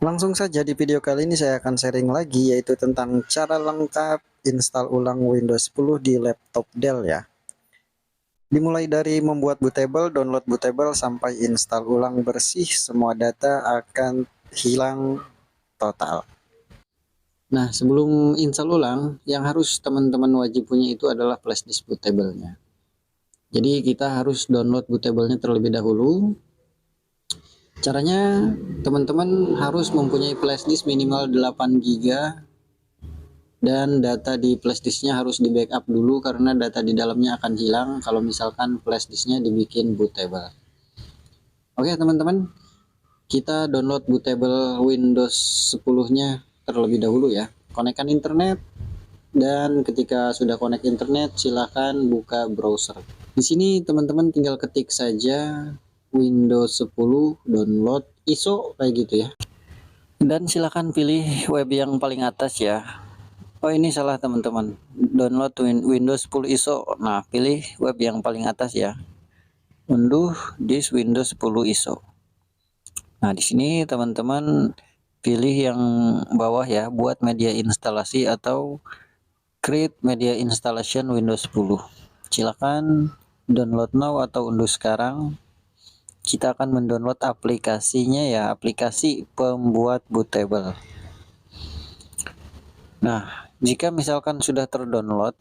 Langsung saja di video kali ini saya akan sharing lagi yaitu tentang cara lengkap install ulang Windows 10 di laptop Dell ya. Dimulai dari membuat bootable, download bootable sampai install ulang bersih, semua data akan hilang total. Nah, sebelum install ulang, yang harus teman-teman wajib punya itu adalah flash disk bootable-nya. Jadi kita harus download bootable-nya terlebih dahulu. Caranya, teman-teman harus mempunyai flash disk minimal 8 GB dan data di flash disknya harus di backup dulu karena data di dalamnya akan hilang kalau misalkan flash disknya dibikin bootable. Oke teman-teman, kita download bootable Windows 10-nya terlebih dahulu ya. Konekkan internet dan ketika sudah connect internet silahkan buka browser. Di sini teman-teman tinggal ketik saja Windows 10 download ISO kayak gitu ya. Dan silahkan pilih web yang paling atas ya. Oh ini salah teman-teman, download Windows 10 ISO. Nah pilih web yang paling atas ya, unduh disk Windows 10 ISO. Nah di sini teman-teman pilih yang bawah ya, buat media instalasi atau create media installation Windows 10. Silakan download now atau unduh sekarang. Kita akan mendownload aplikasinya ya, aplikasi pembuat bootable. Nah jika misalkan sudah terdownload,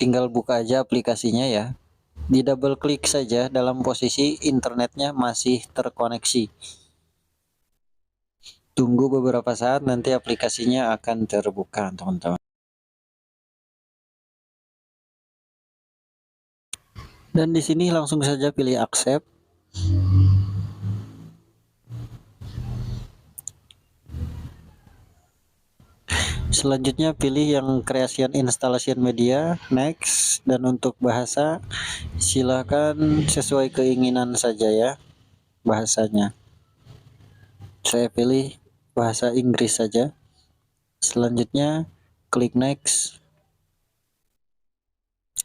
tinggal buka aja aplikasinya ya. Di double klik saja dalam posisi internetnya masih terkoneksi. Tunggu beberapa saat nanti aplikasinya akan terbuka, teman-teman. Dan di sini langsung saja pilih accept. Selanjutnya pilih yang creation installation media, next, dan untuk bahasa silakan sesuai keinginan saja ya bahasanya. Saya pilih bahasa Inggris saja. Selanjutnya klik next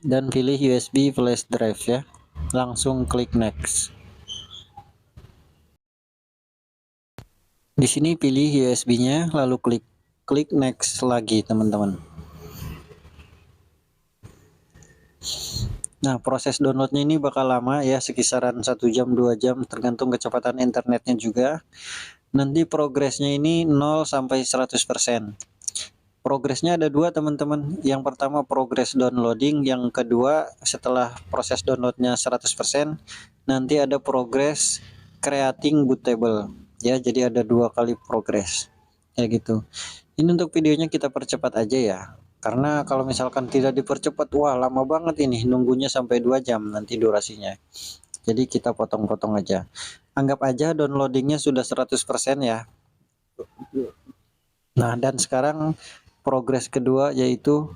dan pilih USB flash drive ya. Langsung klik next. Di sini pilih USB-nya lalu klik next lagi, teman-teman. Nah, proses downloadnya ini bakal lama ya, sekisaran 1 jam 2 jam tergantung kecepatan internetnya juga. Nanti progresnya ini 0 sampai 100%. Progresnya ada dua teman-teman. Yang pertama progres downloading, yang kedua setelah proses downloadnya 100% nanti ada progres creating bootable ya. Jadi ada dua kali progres kayak gitu. Ini untuk videonya kita percepat aja ya, karena kalau misalkan tidak dipercepat wah lama banget ini nunggunya sampai 2 jam nanti durasinya. Jadi kita potong-potong aja. Anggap aja downloadingnya sudah 100% ya. Nah dan sekarang progres kedua yaitu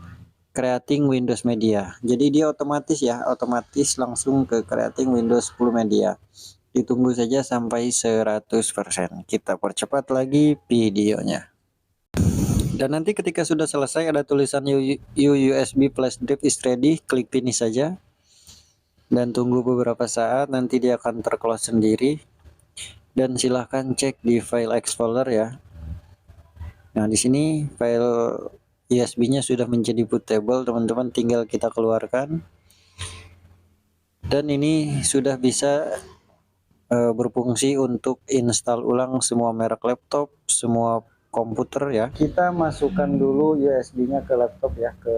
creating Windows Media. Jadi dia otomatis ya, otomatis langsung ke creating Windows 10 Media. Ditunggu saja sampai 100%. Kita percepat lagi videonya. Dan nanti ketika sudah selesai ada tulisan USB flash drive is ready, klik finish saja. Dan tunggu beberapa saat nanti dia akan terclose sendiri. Dan silahkan cek di file explorer ya. Nah, di sini file USB-nya sudah menjadi bootable, teman-teman, tinggal kita keluarkan. Dan ini sudah bisa berfungsi untuk install ulang semua merek laptop, semua komputer ya. Kita masukkan dulu USB-nya ke laptop ya, ke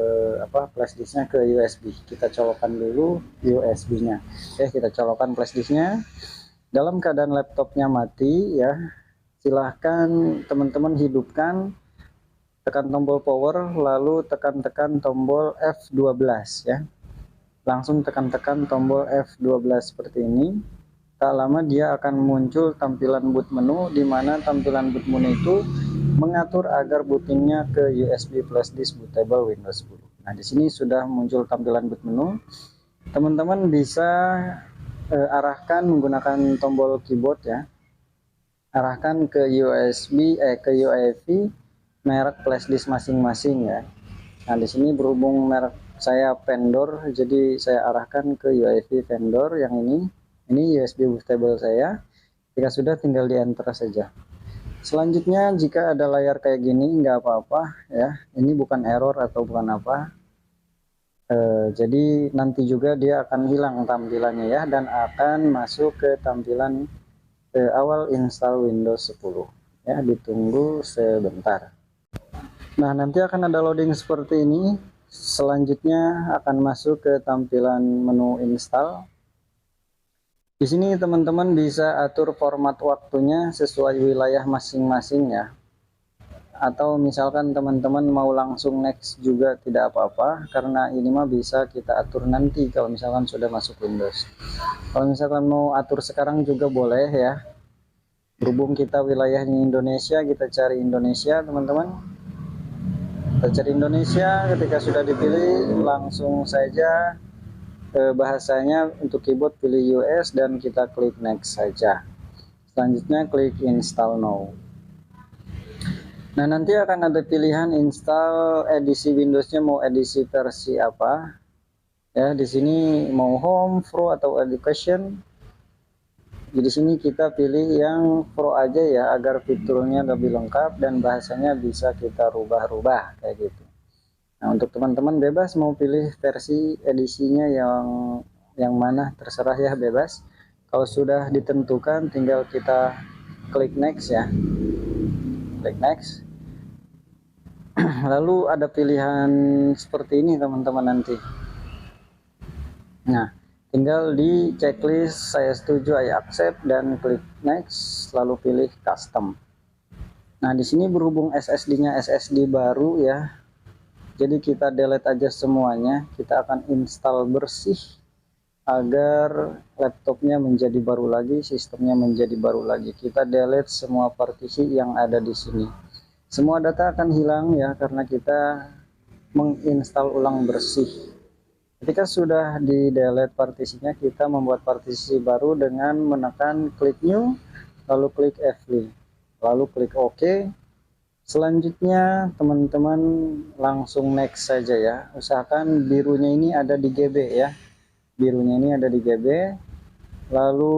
flash disknya ke USB. Kita colokkan dulu USB-nya. Oke, kita colokkan flash disknya. Dalam keadaan laptopnya mati ya, silahkan teman-teman hidupkan, tekan tombol power lalu tekan tombol F12 ya. Langsung tekan tombol F12 seperti ini. Tak lama dia akan muncul tampilan boot menu, di mana tampilan boot menu itu mengatur agar bootingnya ke USB flash disk bootable Windows 10. Nah, di sini sudah muncul tampilan boot menu. Teman-teman bisa arahkan menggunakan tombol keyboard ya. Arahkan ke USB ke UEFI merek flash disk masing-masing ya. Nah, di sini berhubung merek saya vendor, jadi saya arahkan ke UEFI vendor yang ini. Ini USB bootable saya. Jika sudah tinggal di enter saja. Selanjutnya jika ada layar kayak gini nggak apa-apa ya, ini bukan error atau bukan apa. Jadi nanti juga dia akan hilang tampilannya ya, dan akan masuk ke tampilan awal install Windows 10 ya. Ditunggu sebentar. Nah, nanti akan ada loading seperti ini. Selanjutnya akan masuk ke tampilan menu install. Di sini teman-teman bisa atur format waktunya sesuai wilayah masing-masing ya. Atau misalkan teman-teman mau langsung next juga tidak apa-apa, karena ini mah bisa kita atur nanti kalau misalkan sudah masuk Windows. Kalau misalkan mau atur sekarang juga boleh ya. Berhubung kita wilayahnya Indonesia, kita cari Indonesia teman-teman. Kita cari Indonesia, ketika sudah dipilih langsung saja bahasanya untuk keyboard pilih US dan kita klik next saja. Selanjutnya klik install now. Nah, nanti akan ada pilihan install edisi Windows-nya mau edisi versi apa. Ya, di sini mau Home, Pro atau Education. Di sini kita pilih yang Pro aja ya, agar fiturnya lebih lengkap dan bahasanya bisa kita rubah-rubah kayak gitu. Nah, untuk teman-teman bebas mau pilih versi edisinya yang mana terserah ya, bebas. Kalau sudah ditentukan tinggal kita klik next ya. Klik next. Lalu ada pilihan seperti ini teman-teman nanti. Nah, tinggal di checklist saya setuju, I accept dan klik next, lalu pilih custom. Nah, di sini berhubung SSD-nya SSD baru ya. Jadi kita delete aja semuanya, kita akan install bersih agar laptopnya menjadi baru lagi, sistemnya menjadi baru lagi. Kita delete semua partisi yang ada di sini. Semua data akan hilang ya, karena kita menginstal ulang bersih. Ketika sudah di delete partisinya, kita membuat partisi baru dengan menekan klik new, lalu klik F5, lalu klik OK. Selanjutnya teman-teman langsung next saja ya. Usahakan birunya ini ada di GB ya. Birunya ini ada di GB. Lalu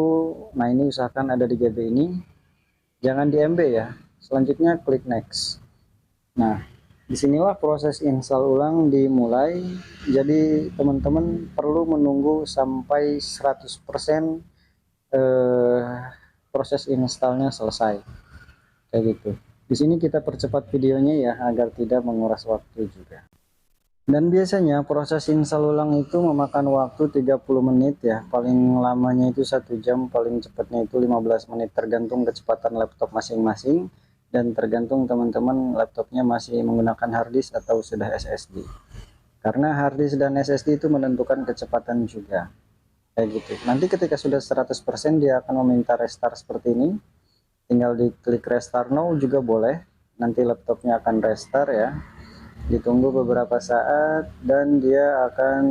nah ini usahakan ada di GB ini. Jangan di MB ya. Selanjutnya klik next. Nah, disinilah proses install ulang dimulai. Jadi teman-teman perlu menunggu sampai 100% proses installnya selesai. Kayak gitu. Di sini kita percepat videonya ya, agar tidak menguras waktu juga. Dan biasanya proses install ulang itu memakan waktu 30 menit ya. Paling lamanya itu 1 jam, paling cepatnya itu 15 menit, tergantung kecepatan laptop masing-masing dan tergantung teman-teman laptopnya masih menggunakan harddisk atau sudah SSD. Karena harddisk dan SSD itu menentukan kecepatan juga. Kayak gitu. Nanti ketika sudah 100% dia akan meminta restart seperti ini. Tinggal diklik restart now juga boleh, nanti laptopnya akan restart ya. Ditunggu beberapa saat dan dia akan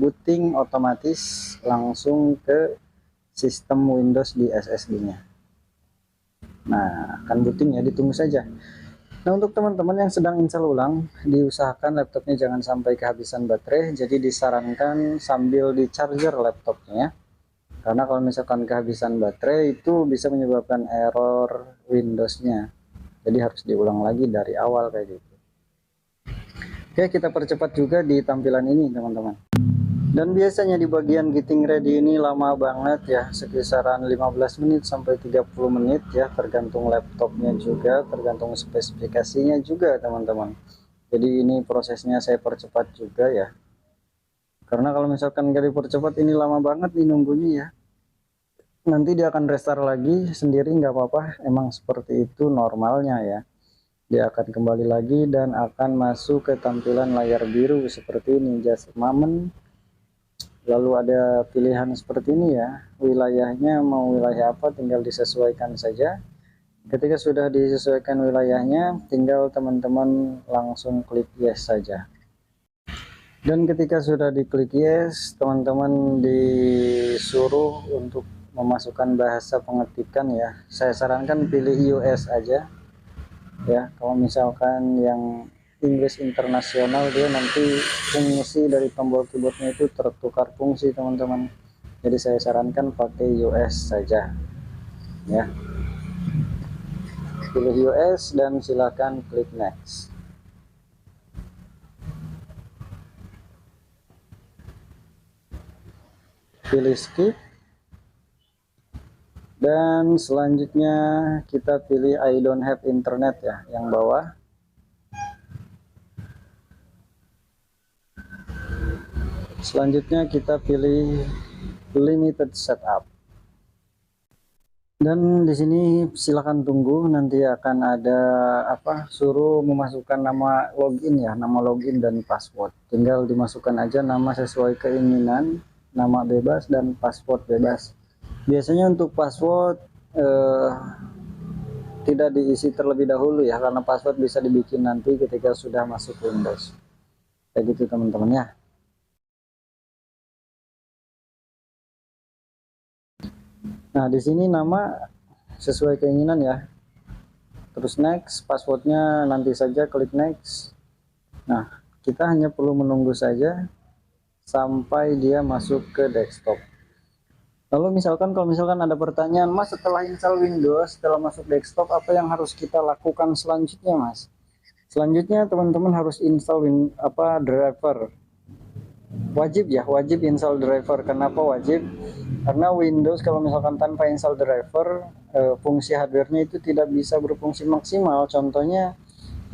booting otomatis langsung ke sistem Windows di SSD-nya. Nah, akan booting ya, ditunggu saja. Nah, untuk teman-teman yang sedang install ulang, diusahakan laptopnya jangan sampai kehabisan baterai, jadi disarankan sambil di charger laptopnya ya. Karena kalau misalkan kehabisan baterai itu bisa menyebabkan error Windows-nya. Jadi harus diulang lagi dari awal kayak gitu. Oke, kita percepat juga di tampilan ini teman-teman. Dan biasanya di bagian getting ready ini lama banget ya, sekisaran 15 menit sampai 30 menit ya, tergantung laptopnya juga, tergantung spesifikasinya juga teman-teman. Jadi ini prosesnya saya percepat juga ya. Karena kalau misalkan gak dipercepat ini lama banget nih nunggunya ya. Nanti dia akan restart lagi sendiri, nggak apa-apa, emang seperti itu normalnya ya. Dia akan kembali lagi dan akan masuk ke tampilan layar biru seperti ini, just a moment. Lalu ada pilihan seperti ini ya, wilayahnya mau wilayah apa tinggal disesuaikan saja. Ketika sudah disesuaikan wilayahnya, tinggal teman-teman langsung klik yes saja. Dan ketika sudah diklik yes, teman-teman disuruh untuk memasukkan bahasa pengetikan ya. Saya sarankan pilih US aja ya. Kalau misalkan yang Inggris internasional, dia nanti fungsi dari tombol keyboardnya itu tertukar fungsi teman-teman. Jadi saya sarankan pakai US saja ya. pilih US dan silakan klik next. Pilih skip, dan selanjutnya kita pilih I don't have internet ya, yang bawah. Selanjutnya kita pilih limited setup. Dan di sini silakan tunggu, nanti akan ada suruh memasukkan nama login ya, nama login dan password. Tinggal dimasukkan aja nama sesuai keinginan, nama bebas dan password bebas. Biasanya untuk password tidak diisi terlebih dahulu ya, karena password bisa dibikin nanti ketika sudah masuk Windows. Kayak gitu teman-teman ya. Nah, di sini nama sesuai keinginan ya. Terus next, passwordnya nanti saja klik next. Nah, kita hanya perlu menunggu saja sampai dia masuk ke desktop. Lalu kalau misalkan ada pertanyaan, Mas, setelah install Windows, setelah masuk desktop, apa yang harus kita lakukan selanjutnya, Mas? Selanjutnya teman-teman harus install driver. Wajib ya, wajib install driver. Kenapa wajib? Karena Windows kalau misalkan tanpa install driver, fungsi hardware-nya itu tidak bisa berfungsi maksimal. Contohnya,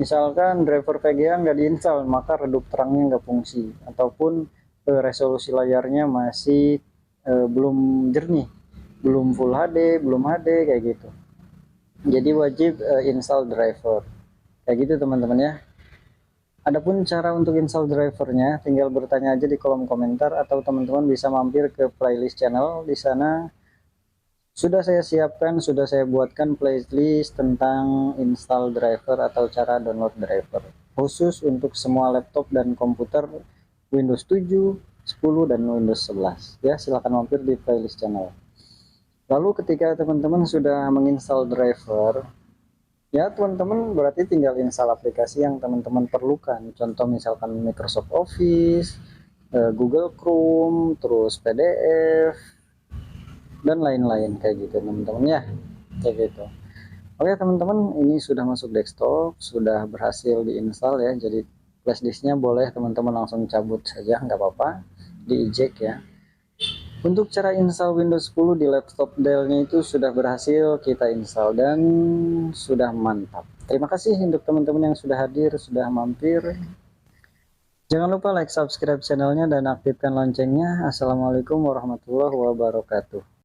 misalkan driver VGA nggak diinstal, maka redup terangnya nggak fungsi, ataupun resolusi layarnya masih belum jernih, belum Full HD, belum HD kayak gitu. Jadi wajib install driver. Kayak gitu teman-teman ya. Adapun cara untuk install drivernya, tinggal bertanya aja di kolom komentar, atau teman-teman bisa mampir ke playlist channel. Di sana sudah saya siapkan, sudah saya buatkan playlist tentang install driver atau cara download driver, khusus untuk semua laptop dan komputer Windows 7, 10, dan Windows 11. Ya, silahkan mampir di playlist channel. Lalu ketika teman-teman sudah menginstal driver, ya teman-teman berarti tinggal install aplikasi yang teman-teman perlukan. Contoh misalkan Microsoft Office, Google Chrome, terus PDF, dan lain-lain kayak gitu teman-teman ya. Kayak gitu. Oke teman-teman, ini sudah masuk desktop, sudah berhasil diinstal ya. Jadi flash disknya boleh teman-teman langsung cabut saja, nggak apa-apa, di eject ya. Untuk cara install Windows 10 di laptop Dell-nya itu sudah berhasil kita install dan sudah mantap. Terima kasih untuk teman-teman yang sudah hadir, sudah mampir. Jangan lupa like, subscribe channelnya, dan aktifkan loncengnya. Assalamualaikum warahmatullahi wabarakatuh.